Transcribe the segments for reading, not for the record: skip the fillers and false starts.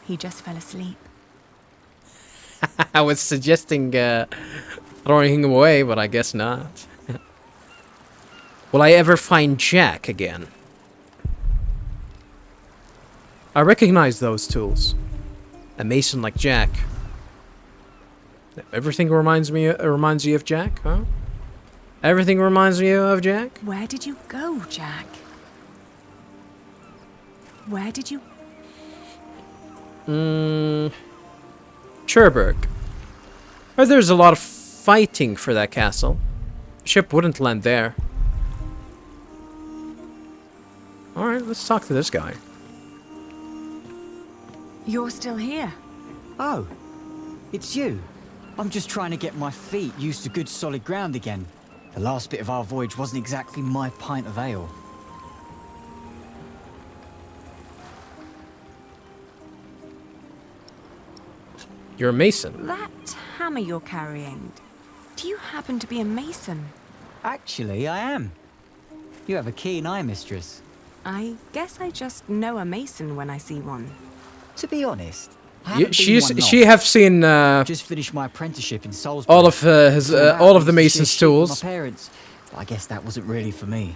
He just fell asleep. I was suggesting throwing him away, but I guess not. Will I ever find Jack again? I recognize those tools. A mason like Jack. Everything reminds you of Jack, huh? Everything reminds you of Jack? Where did you go, Jack? Where did you... Cherbourg. Oh, there's a lot of fighting for that castle. The ship wouldn't land there. Alright, let's talk to this guy. You're still here? Oh, it's you. I'm just trying to get my feet used to good solid ground again. The last bit of our voyage wasn't exactly my pint of ale. You're a mason. That hammer you're carrying, do you happen to be a mason? Actually, I am. You have a keen eye, mistress. I guess I just know a mason when I see one. To be honest, I haven't been She have seen just finished my apprenticeship in Salisbury. all of the mason's tools. My parents. I guess that wasn't really for me.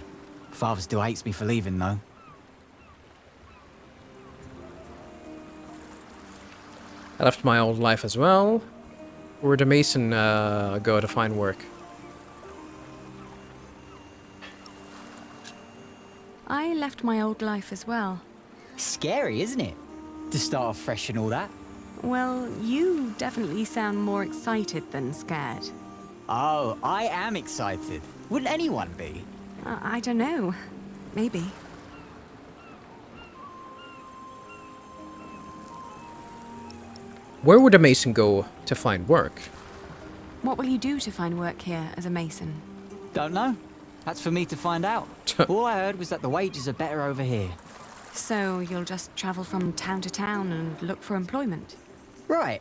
Father still hates me for leaving, though. I left my old life as well. Where did Mason go to find work? I left my old life as well. Scary, isn't it? To start off fresh and all that. Well, you definitely sound more excited than scared. Oh, I am excited. Wouldn't anyone be? I don't know. Maybe. Where would a mason go to find work? What will you do to find work here as a mason? Don't know. That's for me to find out. All I heard was that the wages are better over here. So you'll just travel from town to town and look for employment? Right.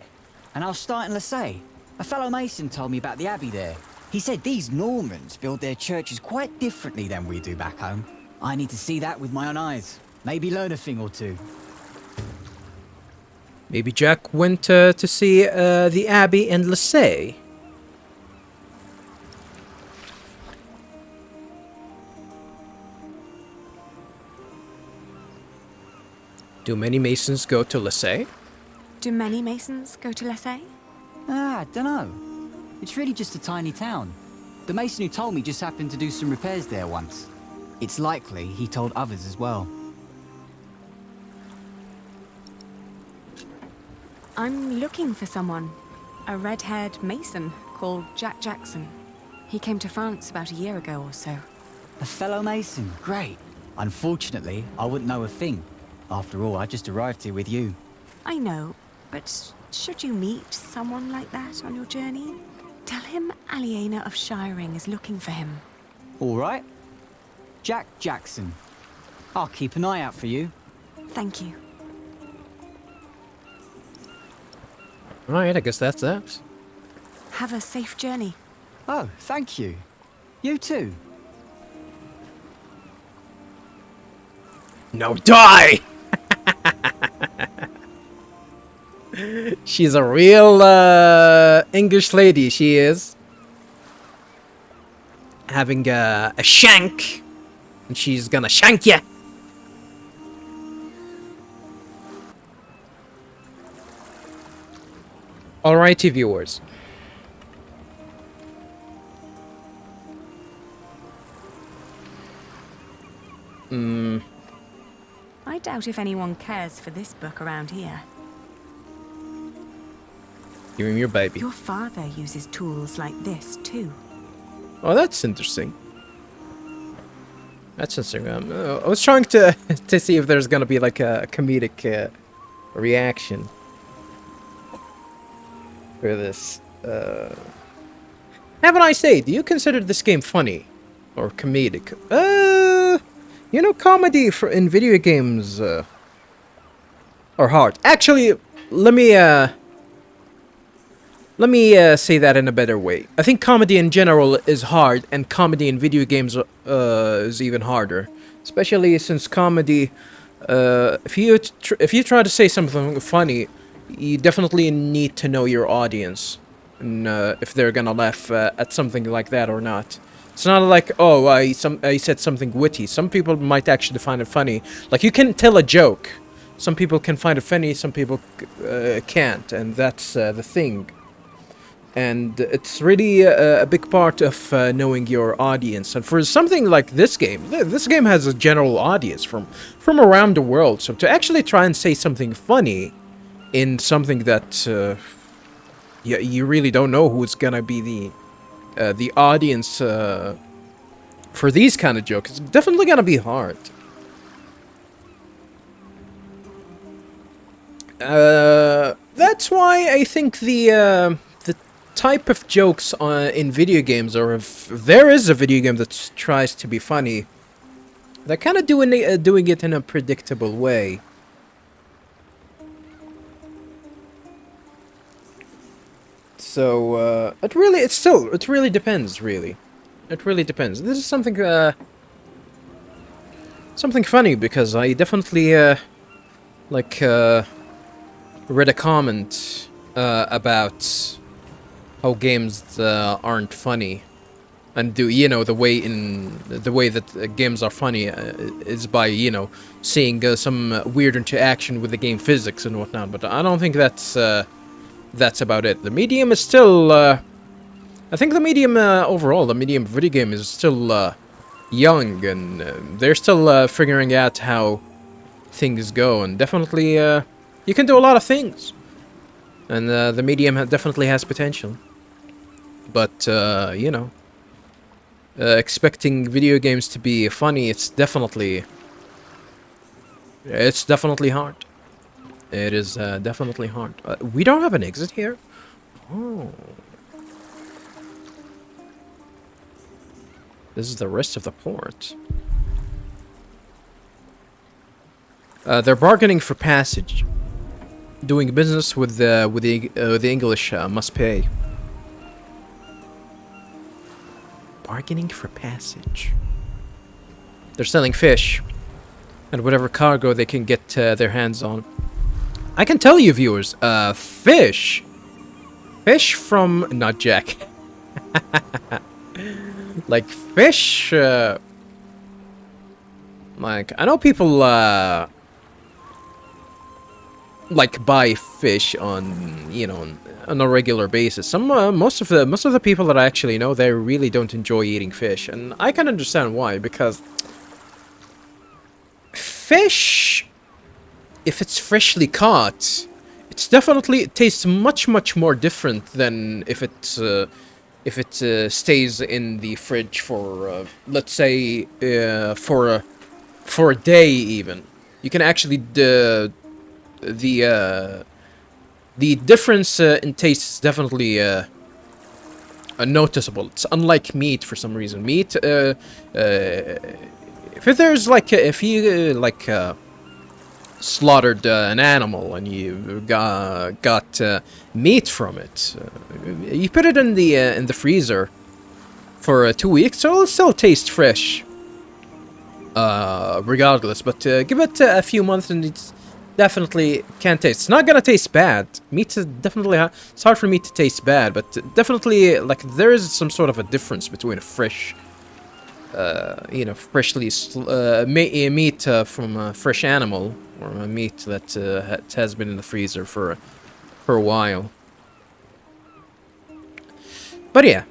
And I'll start in Lasay. A fellow mason told me about the abbey there. He said these Normans build their churches quite differently than we do back home. I need to see that with my own eyes. Maybe learn a thing or two. Maybe Jack went to see the abbey in Lasay. Do many masons go to Lasay? Do many masons go to Lasay? Ah, dunno. It's really just a tiny town. The mason who told me just happened to do some repairs there once. It's likely he told others as well. I'm looking for someone. A red-haired mason called Jack Jackson. He came to France about a year ago or so. A fellow mason, great. Unfortunately, I wouldn't know a thing. After all, I just arrived here with you. I know, but should you meet someone like that on your journey, tell him Aliena of Shiring is looking for him. All right. Jack Jackson. I'll keep an eye out for you. Thank you. Alright, I guess that's that. Have a safe journey. Oh, thank you. You too. No, die! She's a real English lady, she is. Having a shank. And she's gonna shank ya. Alrighty, viewers. I doubt if anyone cares for this book around here. Give him your baby. Your father uses tools like this too. Oh, that's interesting. That's interesting. I was trying to see if there's gonna be like a comedic reaction for this. Have a nice day. Do you consider this game funny or comedic? You know, comedy in video games are hard. Actually, let me say that in a better way. I think comedy in general is hard, and comedy in video games is even harder. Especially since comedy if you try to say something funny, you definitely need to know your audience, and if they're gonna laugh at something like that or not. It's not like, oh, I said something witty. Some people might actually find it funny. Like, you can tell a joke. Some people can find it funny, some people can't, and that's the thing. And it's really a big part of knowing your audience. And for something like this game has a general audience from around the world. So to actually try and say something funny in something that you really don't know who's gonna be the audience for these kind of jokes, it's definitely gonna be hard. That's why I think the type of jokes in video games, or if there is a video game that tries to be funny, they're kind of doing it in a predictable way. So it really depends. Really, it really depends. This is something funny, because I definitely read a comment about how games aren't funny, and the way that games are funny is by seeing some weird interaction with the game physics and whatnot. But I don't think that's about it. The medium is still I think the medium overall, the medium video game is still young, and they're still figuring out how things go, and definitely you can do a lot of things, and the medium definitely has potential. But expecting video games to be funny, it's definitely hard. It is definitely hard. We don't have an exit here? Oh. This is the rest of the port. They're bargaining for passage. Doing business with the English must pay. Bargaining for passage. They're selling fish, and whatever cargo they can get their hands on. I can tell you, viewers, fish from not Jack. Like fish. Like, I know people like buy fish on on a regular basis. Most of the people that I actually know, they really don't enjoy eating fish, and I can understand why, because fish, if it's freshly caught, it tastes much more different than if it stays in the fridge for let's say for a day even. You can actually the difference in taste is definitely noticeable. It's unlike meat for some reason. Meat, if there's if you slaughtered an animal and you got meat from it, you put it in the freezer for 2 weeks, so it'll still taste fresh, regardless. But give it a few months and it's definitely can't taste. It's not gonna taste bad. Meat is definitely it's hard for meat to taste bad, but definitely there is some sort of a difference between a fresh, freshly meat from a fresh animal, or a meat that has been in the freezer for a while. But yeah,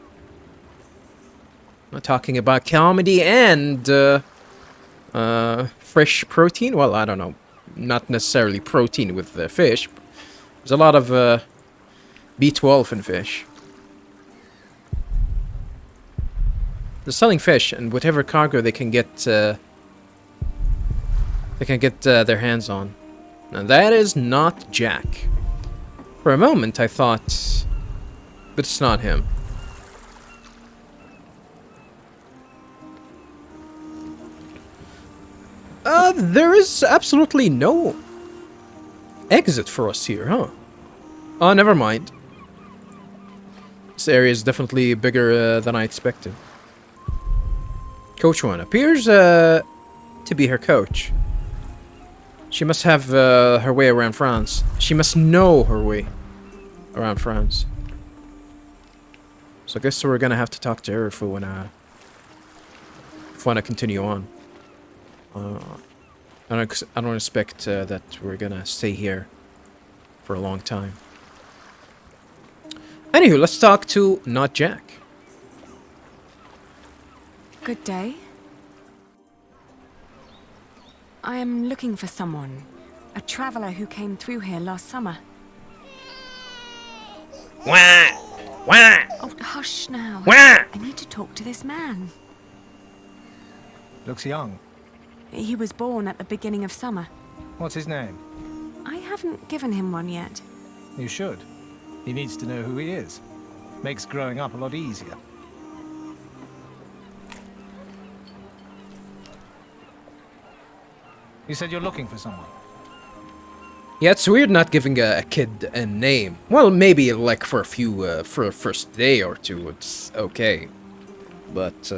I'm talking about comedy and fresh protein. Well, I don't know. Not necessarily protein with fish. There's a lot of B12 in fish. They're selling fish and whatever cargo they can get their hands on. And that is not Jack. For a moment I thought, but it's not him. There is absolutely no exit for us here, huh? Oh, never mind. This area is definitely bigger than I expected. Coach 1 appears to be her coach. She must have her way around France. She must know her way around France. So I guess we're gonna have to talk to her if we wanna continue on. I don't expect that we're gonna stay here for a long time. Anywho, let's talk to not Jack. Good day. I am looking for someone. A traveler who came through here last summer. Wah! Wah! Oh, hush now. Wah! I need to talk to this man. Looks young. He was born at the beginning of summer. What's his name? I haven't given him one yet. You should. He needs to know who he is. Makes growing up a lot easier. You said you're looking for someone. Yeah, it's weird not giving a kid a name. Well, maybe like for a few, for a first day or two, it's okay. But,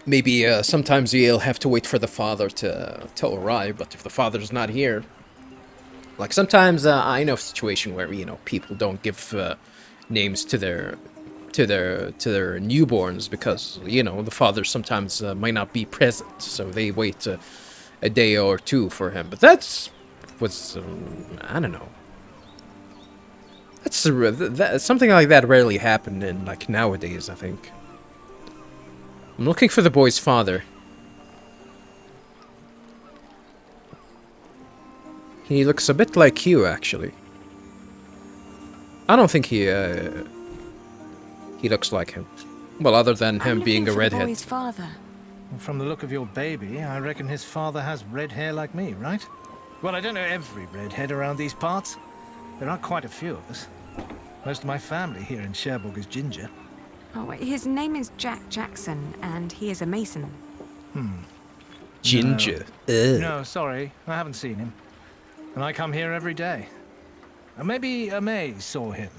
maybe sometimes you'll have to wait for the father to arrive, but if the father's not here... Like, sometimes I know of a situation where, you know, people don't give names to their newborns because, you know, the father sometimes might not be present, so they wait a day or two for him. But that's I don't know. That's something like that rarely happened in like nowadays, I think. I'm looking for the boy's father. He looks a bit like you, actually. I don't think he looks like him. Well, other than him being a redhead. The boy's father. From the look of your baby, I reckon his father has red hair like me, right? Well, I don't know every redhead around these parts. There are quite a few of us. Most of my family here in Cherbourg is ginger. Oh, his name is Jack Jackson, and he is a mason. Ginger. No, sorry, I haven't seen him. And I come here every day. Maybe May saw him.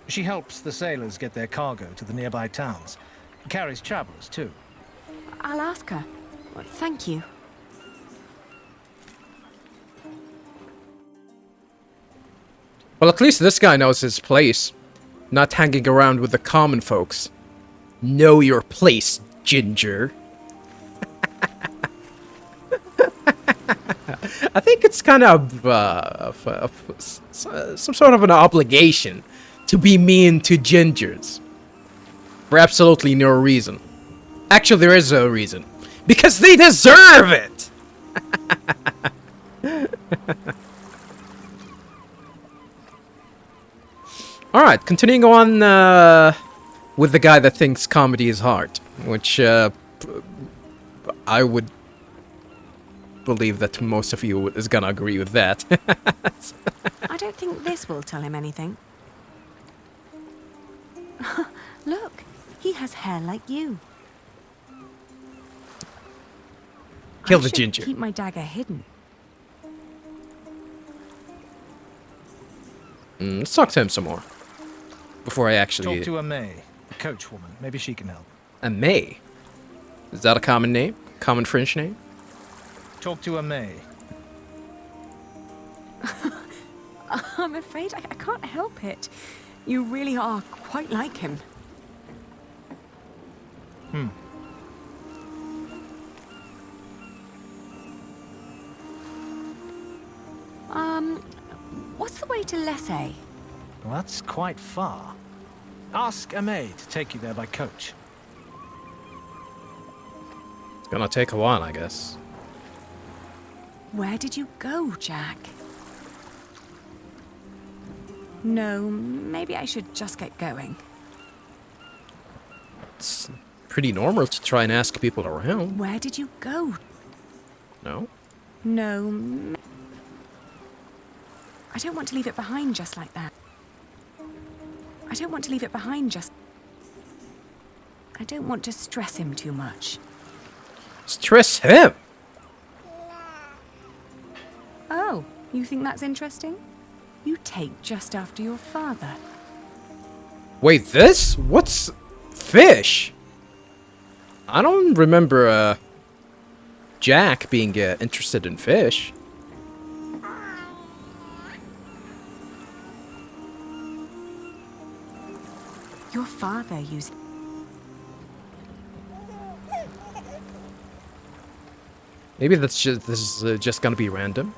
She helps the sailors get their cargo to the nearby towns. Carries travelers, too. I'll ask her. Well, thank you. Well, at least this guy knows his place. Not hanging around with the common folks. Know your place, Ginger. I think it's kind of some sort of an obligation to be mean to gingers. For absolutely no reason. Actually, there is a reason. Because they deserve it! Alright, continuing on with the guy that thinks comedy is hard. Which I would believe that most of you is gonna agree with that. I don't think this will tell him anything. Look, he has hair like you. Kill I the should ginger. Keep my dagger hidden. Let's talk to him some more. Before I actually... Talk to a May, the coachwoman. Maybe she can help. A May? Is that a common name? Common French name? Talk to a May. I'm afraid I can't help it. You really are quite like him. What's the way to Lessay? Well, that's quite far. Ask a May to take you there by coach. It's gonna take a while, I guess. Where did you go, Jack? No, maybe I should just get going. It's pretty normal to try and ask people around. Where did you go? No? No. I don't want to leave it behind just like that. I don't want to leave it behind just... I don't want to stress him too much. Stress him? Oh, you think that's interesting? You take just after your father. Wait, this? What's... fish? I don't remember Jack being interested in fish. Your father used... Maybe this is just gonna be random.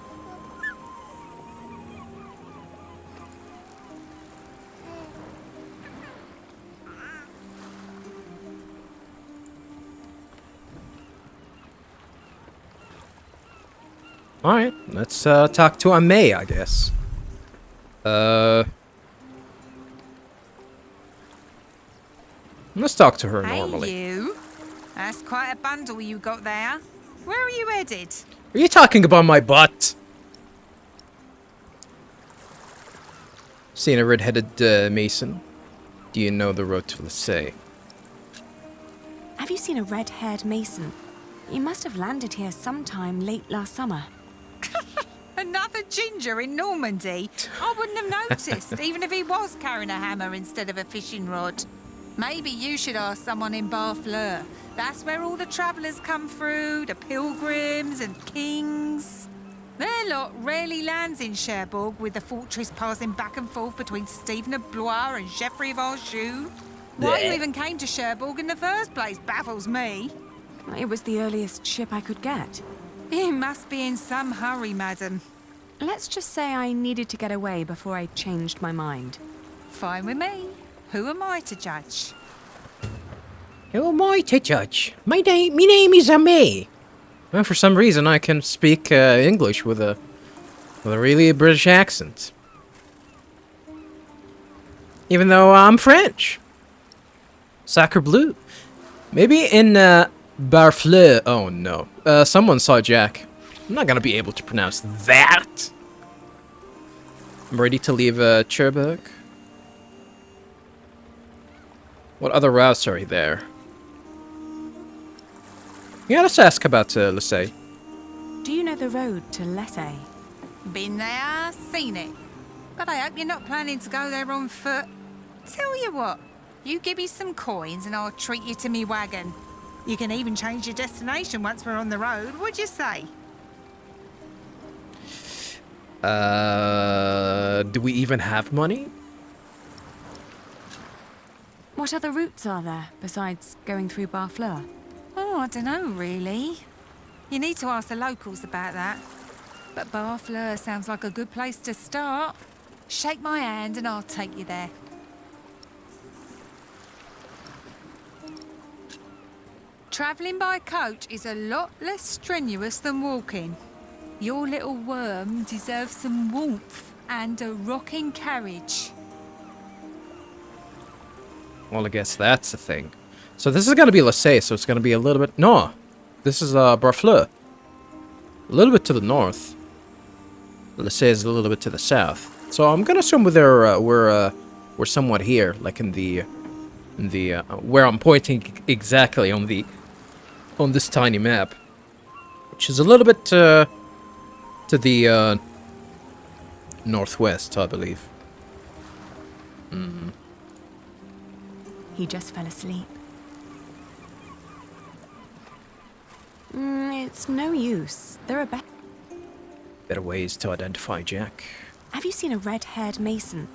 Alright, let's talk to May, I guess. Let's talk to her normally. Hey, you. That's quite a bundle you got there. Where are you headed? Are you talking about my butt? Seen a red-headed Mason? Do you know the road to Lasay? Have you seen a red-haired Mason? You must have landed here sometime late last summer. Another ginger in Normandy? I wouldn't have noticed, even if he was carrying a hammer instead of a fishing rod. Maybe you should ask someone in Barfleur. That's where all the travellers come through, the pilgrims and kings. Their lot rarely lands in Cherbourg, with the fortress passing back and forth between Stephen of Blois and Geoffrey of Anjou. Why you even came to Cherbourg in the first place baffles me. It was the earliest ship I could get. You must be in some hurry, madam. Let's just say I needed to get away before I changed my mind. Fine with me. Who am I to judge? Who am I to judge? My name is May. Well, for some reason, I can speak English with a really British accent. Even though I'm French. Sacre bleu. Maybe in Barfleur. Oh no. Someone saw Jack. I'm not gonna be able to pronounce that. I'm ready to leave Cherbourg. What other routes are there? Yeah, let's ask about Lasay. Do you know the road to Lasay? Been there, seen it. But I hope you're not planning to go there on foot. Tell you what, you give me some coins and I'll treat you to me wagon. You can even change your destination once we're on the road, what'd you say? Do we even have money? What other routes are there besides going through Barfleur? Oh, I don't know, really. You need to ask the locals about that. But Barfleur sounds like a good place to start. Shake my hand and I'll take you there. Travelling by coach is a lot less strenuous than walking. Your little worm deserves some warmth and a rocking carriage. Well, I guess that's the thing. So this is gonna be Lasay, so it's gonna be a little bit... No! This is Barfleur. A little bit to the north. Lasay is a little bit to the south. So I'm gonna assume we're somewhat here, like in the where I'm pointing exactly on this tiny map, which is a little bit to the northwest, I believe. He just fell asleep. It's no use. There are Better ways to identify Jack. Have you seen a red-haired Mason?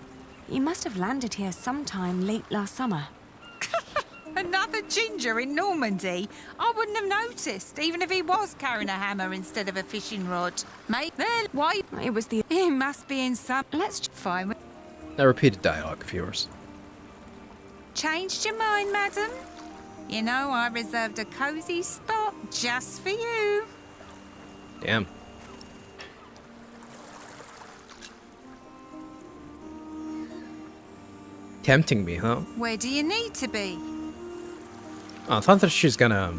You must have landed here sometime late last summer. Another ginger in Normandy? I wouldn't have noticed, even if he was carrying a hammer instead of a fishing rod. Mate, then why? It was the... He must be in some... Let's... Fine with... Now repeated dialogue of yours. Changed your mind, madam? You know, I reserved a cosy spot just for you. Damn. Tempting me, huh? Where do you need to be? Oh, I thought that she's gonna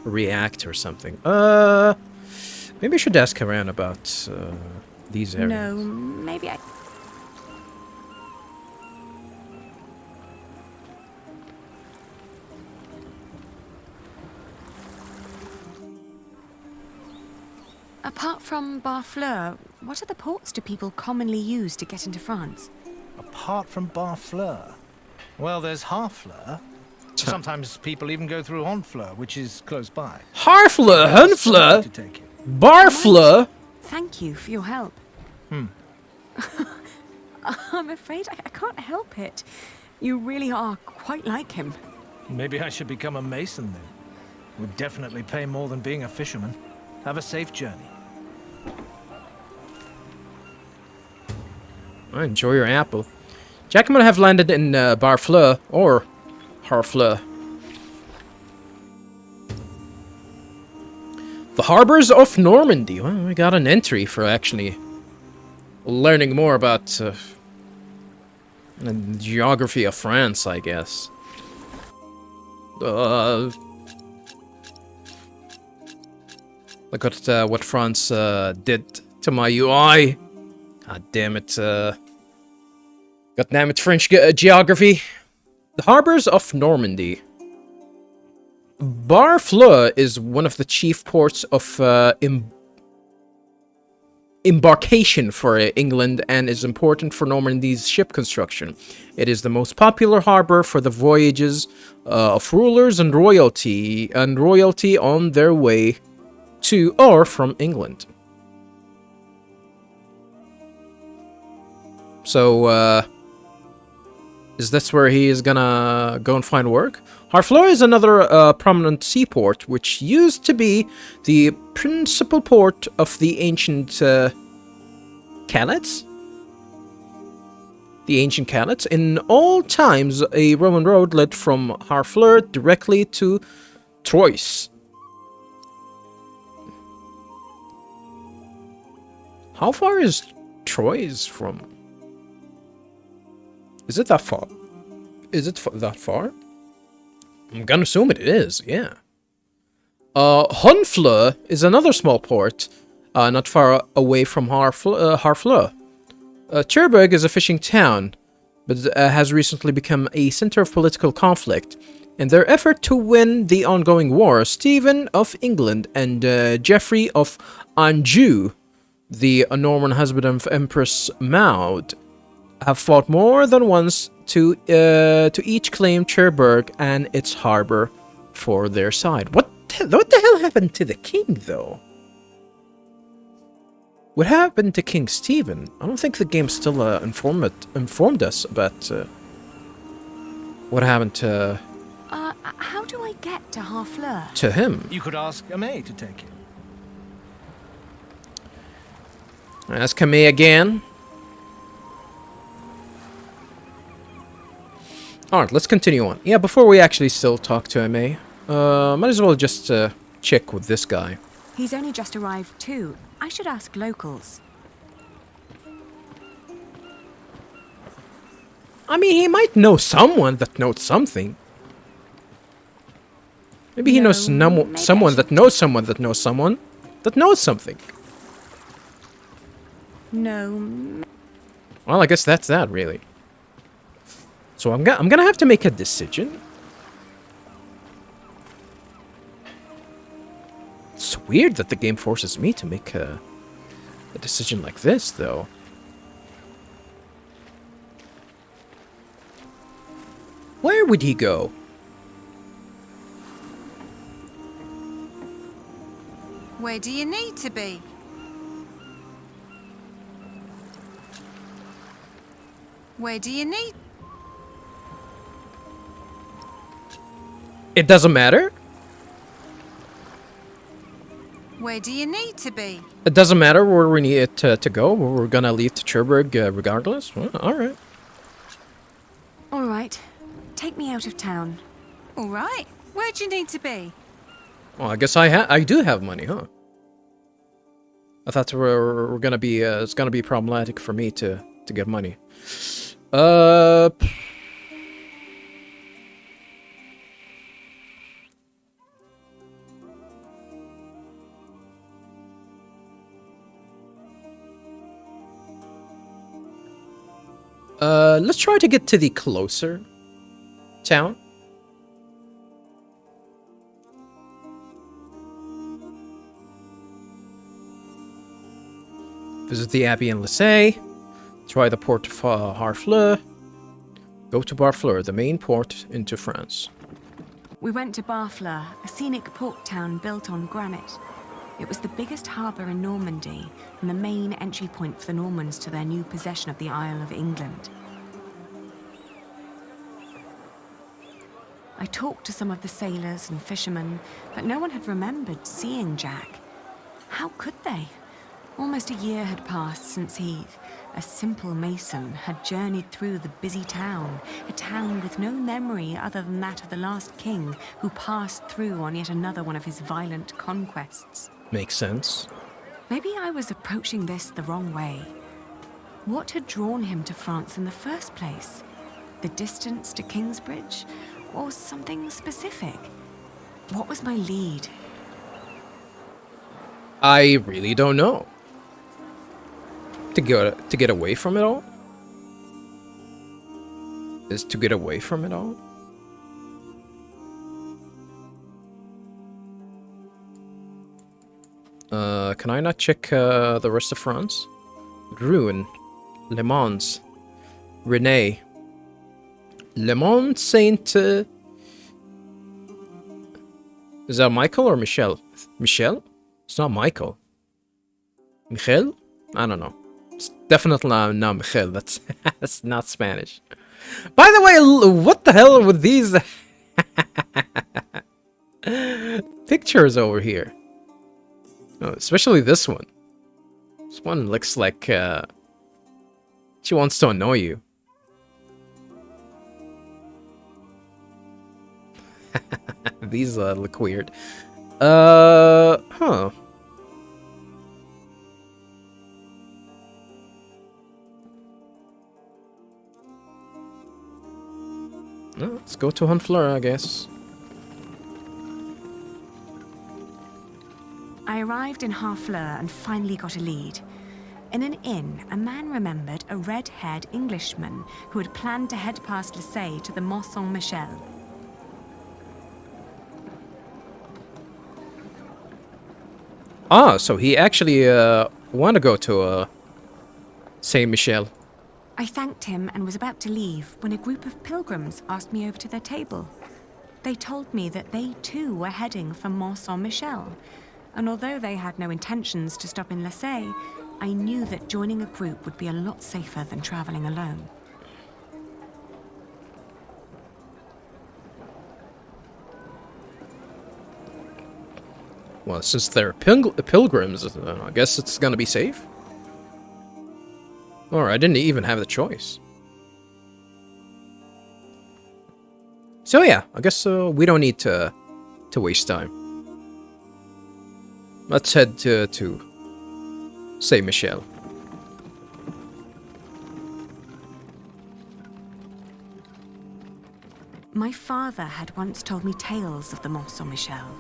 react or something. Maybe I should ask around about these areas. No, maybe I... Apart from Barfleur, what other ports do people commonly use to get into France? Apart from Barfleur? Well, there's Harfleur. Sometimes people even go through Honfleur, which is close by. Harfleur, Hunfleur, To take it. Barfleur. Thank you for your help. I'm afraid I can't help it. You really are quite like him. Maybe I should become a mason then. Would definitely pay more than being a fisherman. Have a safe journey. Enjoy your apple. Jacqueline have landed in Barfleur or Harfleur. The harbors of Normandy. Well, we got an entry for actually learning more about the geography of France, I guess. Look at what France did to my UI. God damn it. God damn it, French geography. The harbors of Normandy. Barfleur is one of the chief ports of embarkation for England and is important for Normandy's ship construction. It is the most popular harbor for the voyages of rulers and royalty on their way to or from England. So, is this where he is gonna go and find work? Harfleur is another prominent seaport, which used to be the principal port of the ancient Canates? The ancient Canates. In all times, a Roman road led from Harfleur directly to Troyes. How far is Troyes from? Is it that far? Is it that far? I'm gonna assume it is, yeah. Honfleur is another small port, not far away from Harfleur. Cherbourg is a fishing town, but has recently become a center of political conflict. In their effort to win the ongoing war, Stephen of England and Geoffrey of Anjou, the Norman husband of Empress Maud, have fought more than once to each claim Cherbourg and its harbor for their side. What the hell happened to the king, though? What happened to King Stephen? I don't think the game still informed us about what happened to How do I get to Harfleur? to him. You could ask Amay to take it. Ask me again. Alright, let's continue on. Yeah, before we actually still talk to MA, might as well just check with this guy. He's only just arrived too. I should ask locals. I mean, he might know someone that knows something. Maybe he knows someone that knows someone that knows someone that knows something. No. Well, I guess that's that, really. So I'm gonna have to make a decision. It's weird that the game forces me to make a decision like this, though. Where would he go? Where do you need to be? Where do you need? It doesn't matter? Where do you need to be? It doesn't matter where we need to go. We're gonna leave to Cherbourg regardless. Well, alright. All right. Take me out of town. All right. Where do you need to be? Well, I guess I do have money, huh? I thought we're gonna be it's gonna be problematic for me to get money. Let's try to get to the closer town. Visit the Abbey in Lissay. Try the port of Harfleur. Go to Barfleur, the main port into France. We went to Barfleur, a scenic port town built on granite. It was the biggest harbour in Normandy and the main entry point for the Normans to their new possession of the Isle of England. I talked to some of the sailors and fishermen, but no one had remembered seeing Jack. How could they? Almost a year had passed since he, a simple mason, had journeyed through the busy town, a town with no memory other than that of the last king who passed through on yet another one of his violent conquests. Makes sense. Maybe I was approaching this the wrong way. What had drawn him to France in the first place? The distance to Kingsbridge? Or something specific? What was my lead? I really don't know. To get away from it all? Is to get away from it all? Can I not check the rest of France? Rouen, Le Mans, Rennes, Le Mans Saint... is that Michael or Michel? Michel? It's not Michael. Michel? I don't know. It's definitely not Michel. That's that's not Spanish. By the way, what the hell with these pictures over here? Oh, especially this one. This one looks like she wants to annoy you. These look weird. Huh. Well, let's go to Honfleur, I guess. I arrived in Harfleur and finally got a lead. In an inn, a man remembered a red-haired Englishman who had planned to head past Marseille to the Mont Saint-Michel. Ah, so he actually want to go to Saint-Michel. I thanked him and was about to leave when a group of pilgrims asked me over to their table. They told me that they too were heading for Mont Saint-Michel, and although they had no intentions to stop in Marseille, I knew that joining a group would be a lot safer than traveling alone. Well, since they're pilgrims, I guess it's gonna be safe. Or I didn't even have the choice. So yeah, I guess we don't need to waste time. Let's head to Saint-Michel. My father had once told me tales of the Mont Saint-Michel.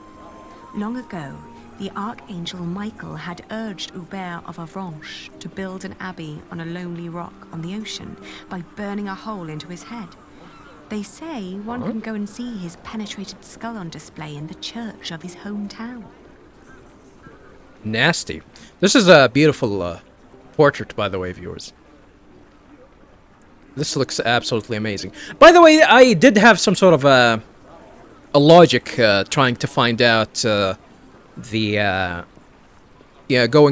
Long ago, the Archangel Michael had urged Hubert of Avranches to build an abbey on a lonely rock on the ocean by burning a hole into his head. They say one can go and see his penetrated skull on display in the church of his hometown. Nasty. This is a beautiful portrait, by the way, viewers. This looks absolutely amazing. By the way, I did have some sort of a logic trying to find out going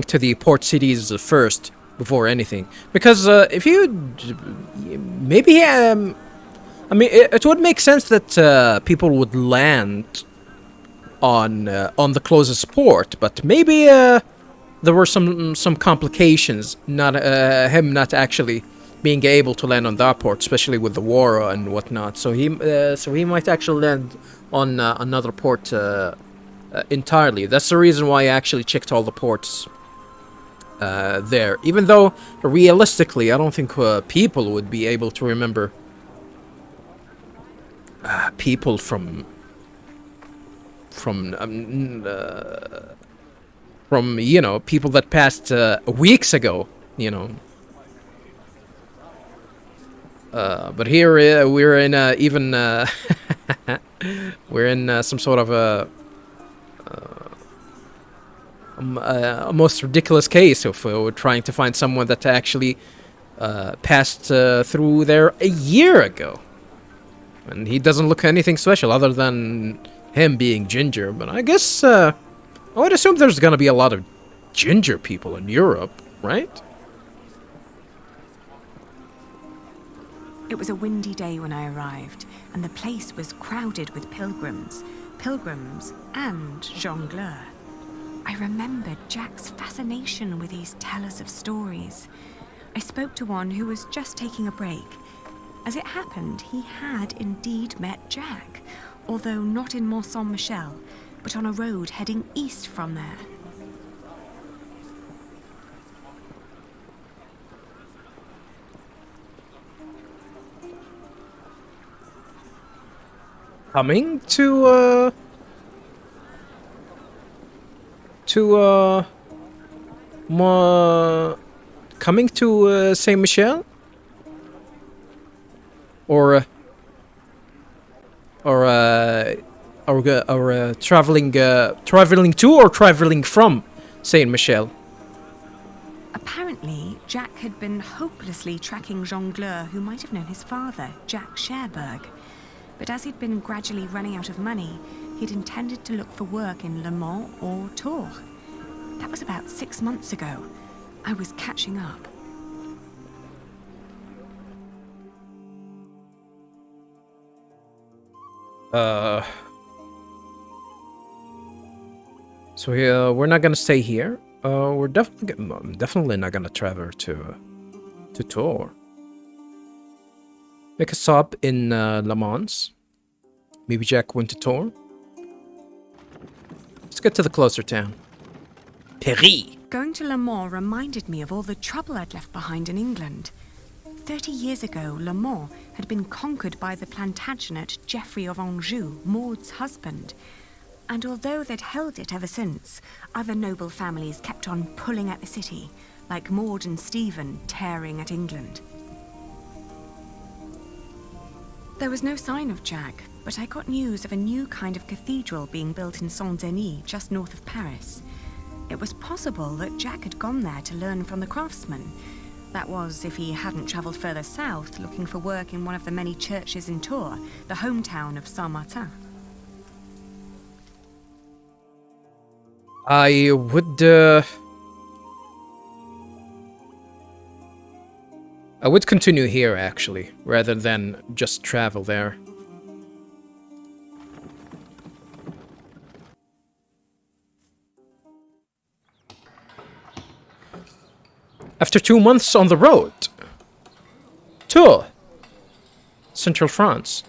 to the port cities first before anything, because if you maybe I mean it would make sense that people would land on the closest port, but maybe there were some complications, not him not actually being able to land on that port, especially with the war and whatnot. So he might actually land on another port entirely. That's the reason why I actually checked all the ports there. Even though realistically, I don't think people would be able to remember people from you know, people that passed weeks ago, you know. But here we're in even we're in some sort of a most ridiculous case of we're trying to find someone that actually passed through there a year ago. And he doesn't look anything special other than him being ginger. But I guess, I would assume there's gonna be a lot of ginger people in Europe, right? It was a windy day when I arrived, and the place was crowded with pilgrims and jongleurs. I remembered Jack's fascination with these tellers of stories. I spoke to one who was just taking a break. As it happened, he had indeed met Jack, although not in Mont Saint-Michel, but on a road heading east from there. Coming to Saint Michel, or traveling to or traveling from Saint Michel. Apparently, Jack had been hopelessly tracking jongleur who might have known his father, Jack Cherbourg. But as he'd been gradually running out of money, he'd intended to look for work in Le Mans or Tours. That was about 6 months ago. I was catching up. So we're not gonna stay here. We're definitely not gonna travel to Tours. Make a stop in Le Mans. Maybe Jack went to Tours. Let's get to the closer town. Paris. Going to Le Mans reminded me of all the trouble I'd left behind in England. 30 years ago, Le Mans had been conquered by the Plantagenet Geoffrey of Anjou, Maud's husband. And although they'd held it ever since, other noble families kept on pulling at the city, like Maud and Stephen tearing at England. There was no sign of Jack, but I got news of a new kind of cathedral being built in Saint-Denis, just north of Paris. It was possible that Jack had gone there to learn from the craftsmen. That was, if he hadn't travelled further south, looking for work in one of the many churches in Tours, the hometown of Saint-Martin. I would continue here, actually, rather than just travel there. After 2 months on the road. Tours. Central France.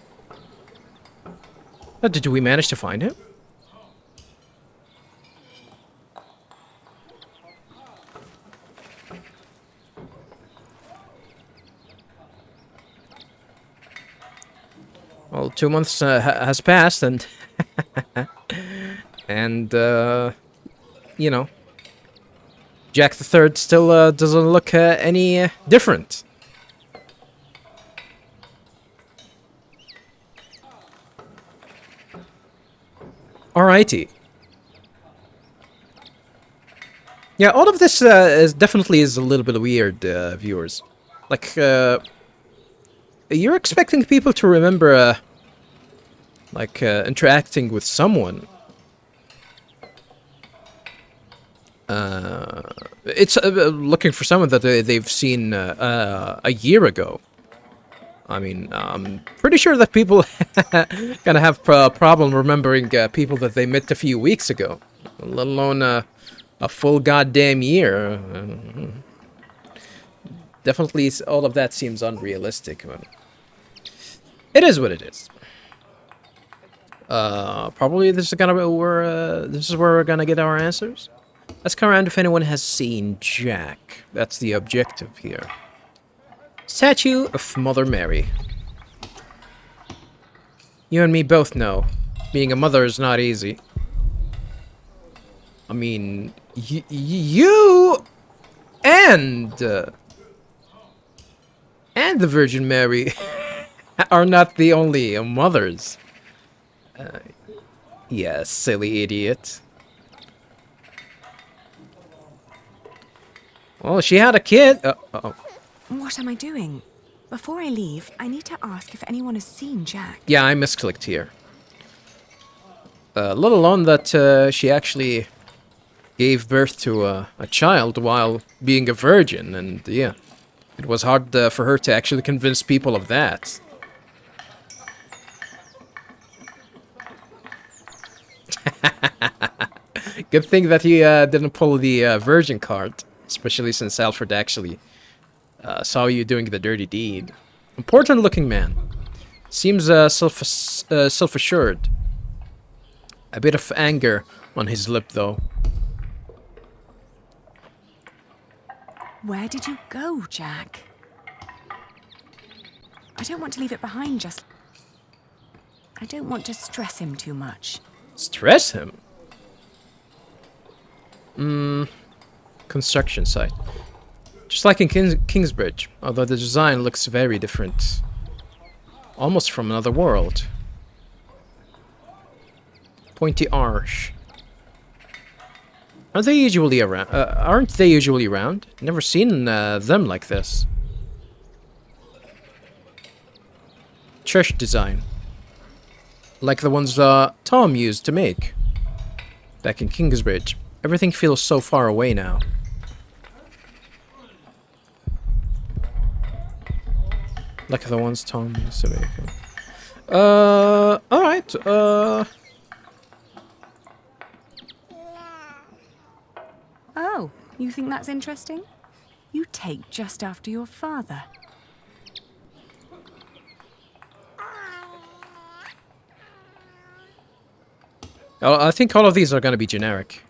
Did we manage to find him? Well, 2 months has passed, and and you know, Jack the Third still doesn't look any different. Alrighty. Yeah, all of this is definitely a little bit weird, viewers. Like, you're expecting people to remember, interacting with someone. It's looking for someone that they've seen a year ago. I mean, I'm pretty sure that people gonna have a problem remembering people that they met a few weeks ago, let alone a full goddamn year. Definitely, all of that seems unrealistic. But it is what it is. Probably this is where we're gonna get our answers. Let's come around if anyone has seen Jack. That's the objective here. Statue of Mother Mary. You and me both know, being a mother is not easy. I mean, you and the Virgin Mary are not the only mothers. Yeah, silly idiot. Well, she had a kid. What am I doing? Before I leave, I need to ask if anyone has seen Jack. Yeah, I misclicked here. Let alone that she actually gave birth to a child while being a virgin, and yeah, it was hard for her to actually convince people of that. Good thing that he didn't pull the virgin card, especially since Alfred actually saw you doing the dirty deed. Important-looking man. Seems self-assured. A bit of anger on his lip, though. Where did you go, Jack? I don't want to leave it behind just... I don't want to stress him too much. Stress him? Construction site. Just like in Kingsbridge, although the design looks very different. Almost from another world. Pointy arch. Are they usually around? Aren't they usually around? Never seen them like this. Church design. Like the ones Tom used to make. Back in Kingsbridge. Everything feels so far away now. Like the ones Tom used to make. Alright, Oh, you think that's interesting? You take just after your father. I think all of these are gonna be generic.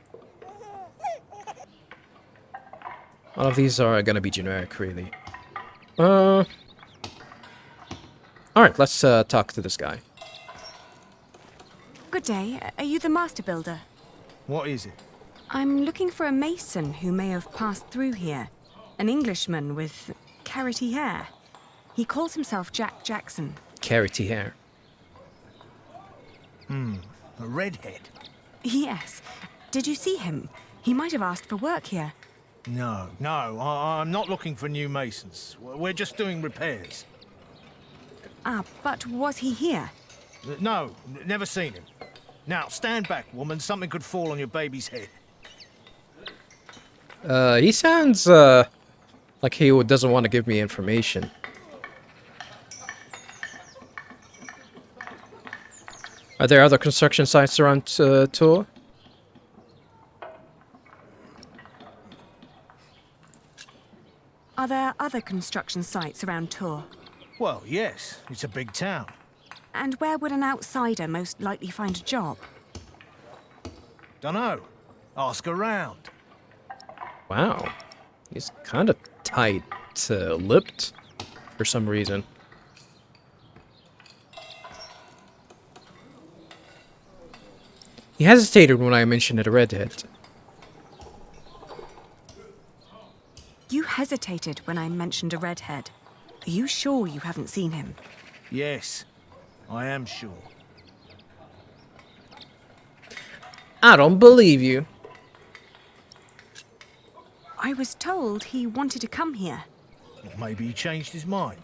All of these are gonna be generic, really. Alright, let's talk to this guy. Good day. Are you the master builder? What is it? I'm looking for a mason who may have passed through here. An Englishman with carroty hair. He calls himself Jack Jackson. Carroty hair. A redhead? Yes. Did you see him? He might have asked for work here. No, I'm not looking for new masons. We're just doing repairs. Ah, but was he here? No, never seen him. Now, stand back, woman. Something could fall on your baby's head. He sounds, like he doesn't want to give me information. Are there other construction sites around Tour? Are there other construction sites around Tours? Well, yes. It's a big town. And where would an outsider most likely find a job? Dunno. Ask around. Wow. He's kind of tight-lipped for some reason. He hesitated when I mentioned a redhead. You hesitated when I mentioned a redhead. Are you sure you haven't seen him? Yes, I am sure. I don't believe you. I was told he wanted to come here. Well, maybe he changed his mind.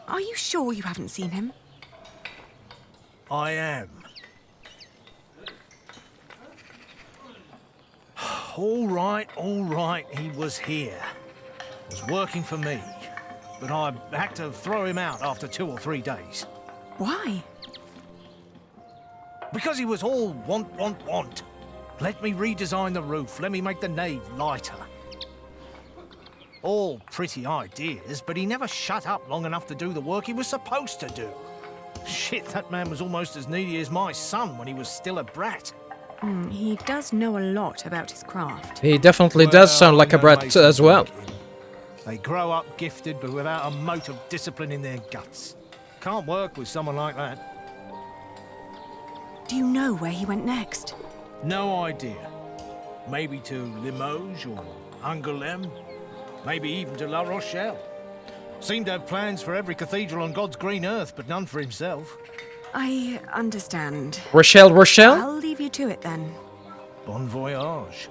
Are you sure you haven't seen him? I am. All right, he was here. Was working for me. But I had to throw him out after 2 or 3 days. Why? Because he was all want. Let me redesign the roof, let me make the nave lighter. All pretty ideas, but he never shut up long enough to do the work he was supposed to do. Shit, that man was almost as needy as my son when he was still a brat. He does know a lot about his craft. He definitely does sound like a brat as well. They grow up gifted, but without a mote of discipline in their guts. Can't work with someone like that. Do you know where he went next? No idea. Maybe to Limoges or Angoulême. Maybe even to La Rochelle. Seemed to have plans for every cathedral on God's green earth, but none for himself. I understand. Rochelle? I'll leave you to it then. Bon voyage.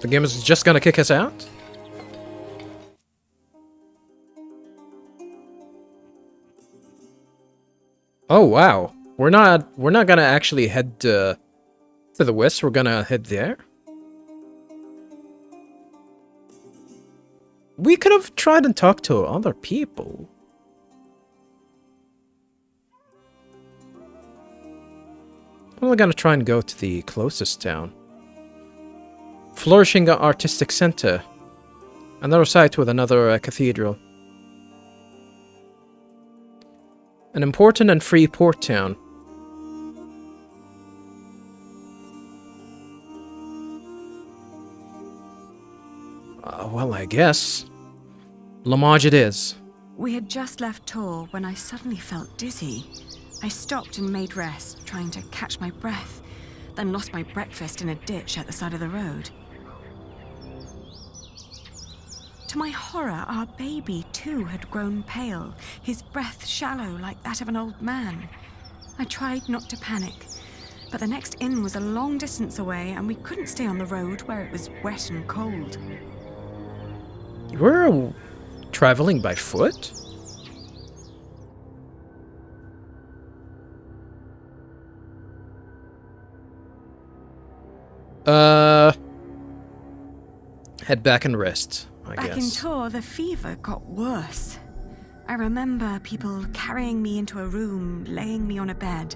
The game is just gonna kick us out? Oh wow. We're not gonna actually head to the west, we're gonna head there. We could have tried and talked to other people. We're gonna try and go to the closest town. Flourishing Artistic Center. Another site with another cathedral. An important and free port town. Well, I guess. Limoges it is. We had just left Tor when I suddenly felt dizzy. I stopped and made rest, trying to catch my breath, then lost my breakfast in a ditch at the side of the road. To my horror, our baby too had grown pale, his breath shallow like that of an old man. I tried not to panic, but the next inn was a long distance away and we couldn't stay on the road where it was wet and cold. You were traveling by foot? Head back and rest, I guess. Back in Tor, the fever got worse. I remember people carrying me into a room, laying me on a bed.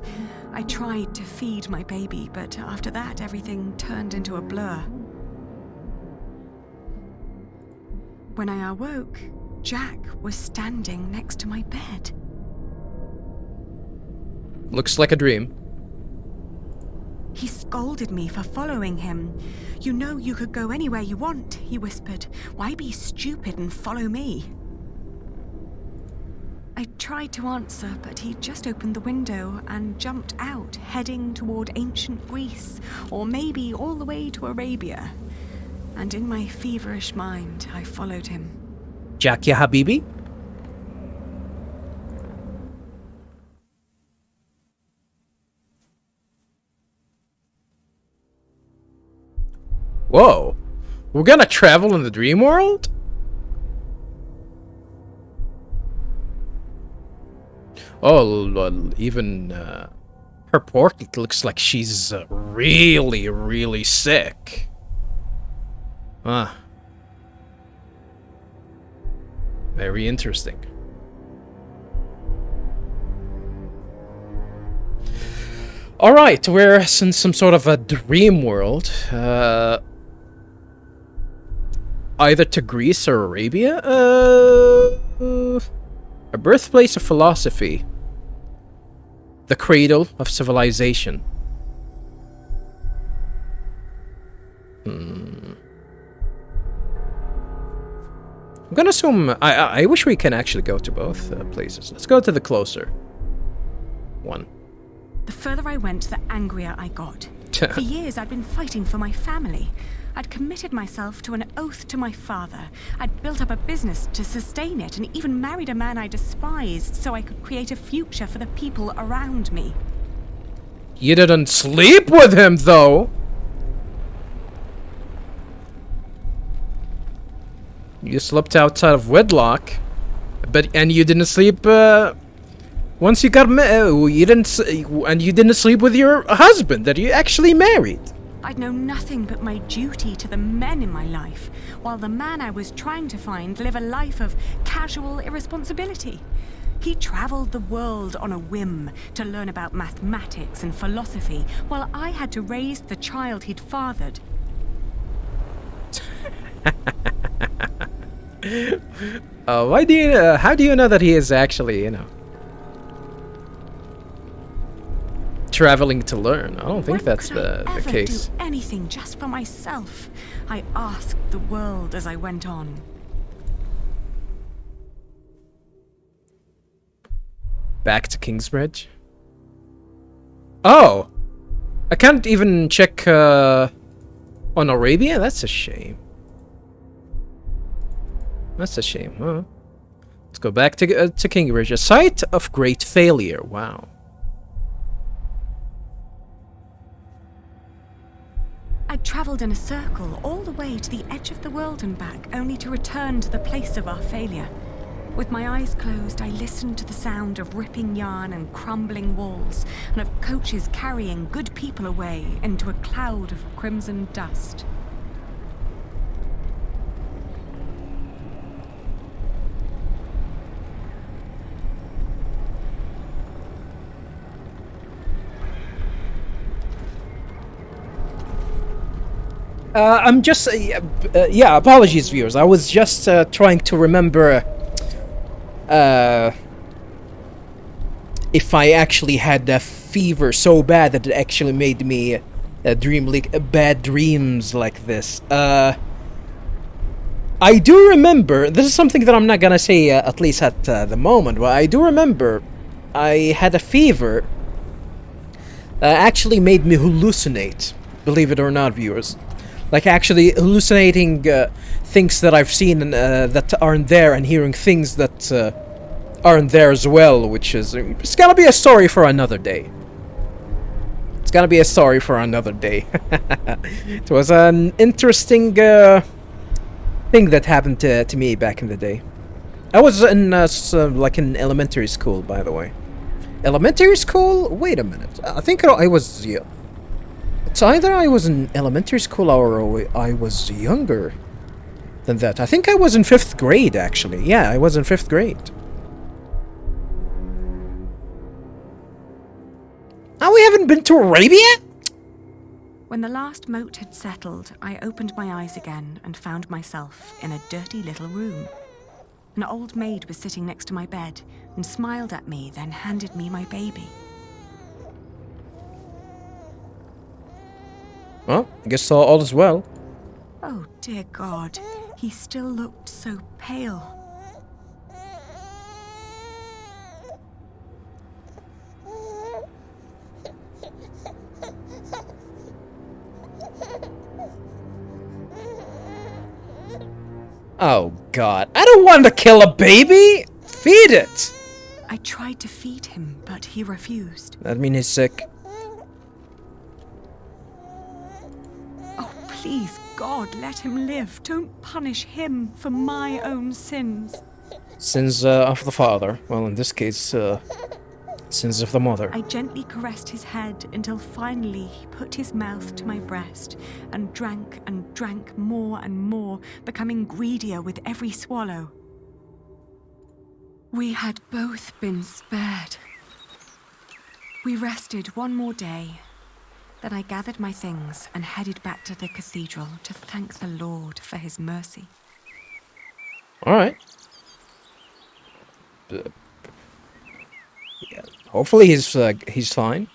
I tried to feed my baby, but after that, everything turned into a blur. When I awoke, Jack was standing next to my bed. Looks like a dream. He scolded me for following him. "You know you could go anywhere you want," he whispered. "Why be stupid and follow me?" I tried to answer, but he just opened the window and jumped out, heading toward ancient Greece, or maybe all the way to Arabia. And in my feverish mind, I followed him. Jack ya habibi? Whoa. We're gonna travel in the dream world? Oh, even her portrait looks like she's really, really sick. Very interesting. Alright, we're in some sort of a dream world. Either to Greece or Arabia? A birthplace of philosophy. The cradle of civilization. I'm gonna assume... I wish we can actually go to both places. Let's go to the closer one. The further I went, the angrier I got. For years, I'd been fighting for my family. I'd committed myself to an oath to my father. I'd built up a business to sustain it and even married a man I despised so I could create a future for the people around me. You didn't sleep with him, though! You slept outside of wedlock, and you didn't sleep, once you got you didn't sleep with your husband that you actually married. I'd known nothing but my duty to the men in my life, while the man I was trying to find lived a life of casual irresponsibility. He traveled the world on a whim to learn about mathematics and philosophy, while I had to raise the child he'd fathered. Why do you? How do you know that he is actually, traveling to learn? I don't think that's the case. Do anything just for myself? I asked the world as I went on. Back to Kingsbridge. Oh, I can't even check on Arabia. That's a shame. That's a shame, huh? Let's go back to Kingsbridge, a site of great failure. Wow. I travelled in a circle all the way to the edge of the world and back, only to return to the place of our failure. With my eyes closed, I listened to the sound of ripping yarn and crumbling walls, and of coaches carrying good people away into a cloud of crimson dust. I'm just... yeah, apologies, viewers. I was just trying to remember... if I actually had a fever so bad that it actually made me dream like bad dreams like this. I do remember... This is something that I'm not gonna say, at least at the moment, but I do remember I had a fever actually made me hallucinate. Believe it or not, viewers. Like, actually hallucinating things that I've seen that aren't there, and hearing things that aren't there as well, which is... It's gonna be a story for another day. It's gonna be a story for another day. It was an interesting thing that happened to me back in the day. I was in, like, in elementary school, by the way. Elementary school? Wait a minute. I think I was... Yeah. It's either I was in elementary school or I was younger than that. I think I was in 5th grade, actually. Yeah, I was in 5th grade. Oh, we haven't been to Arabia? When the last moat had settled, I opened my eyes again and found myself in a dirty little room. An old maid was sitting next to my bed and smiled at me, then handed me my baby. Well, I guess all is well. Oh, dear God, he still looked so pale. Oh, God. I don't want to kill a baby! Feed it! I tried to feed him, but he refused. That means he's sick. Oh, please, God, let him live. Don't punish him for my own sins. Sins of the father. Well, in this case, sins of the mother. I gently caressed his head until finally he put his mouth to my breast and drank more and more, becoming greedier with every swallow. We had both been spared. We rested one more day. Then I gathered my things and headed back to the cathedral to thank the Lord for his mercy. Alright. Yeah. Hopefully he's fine.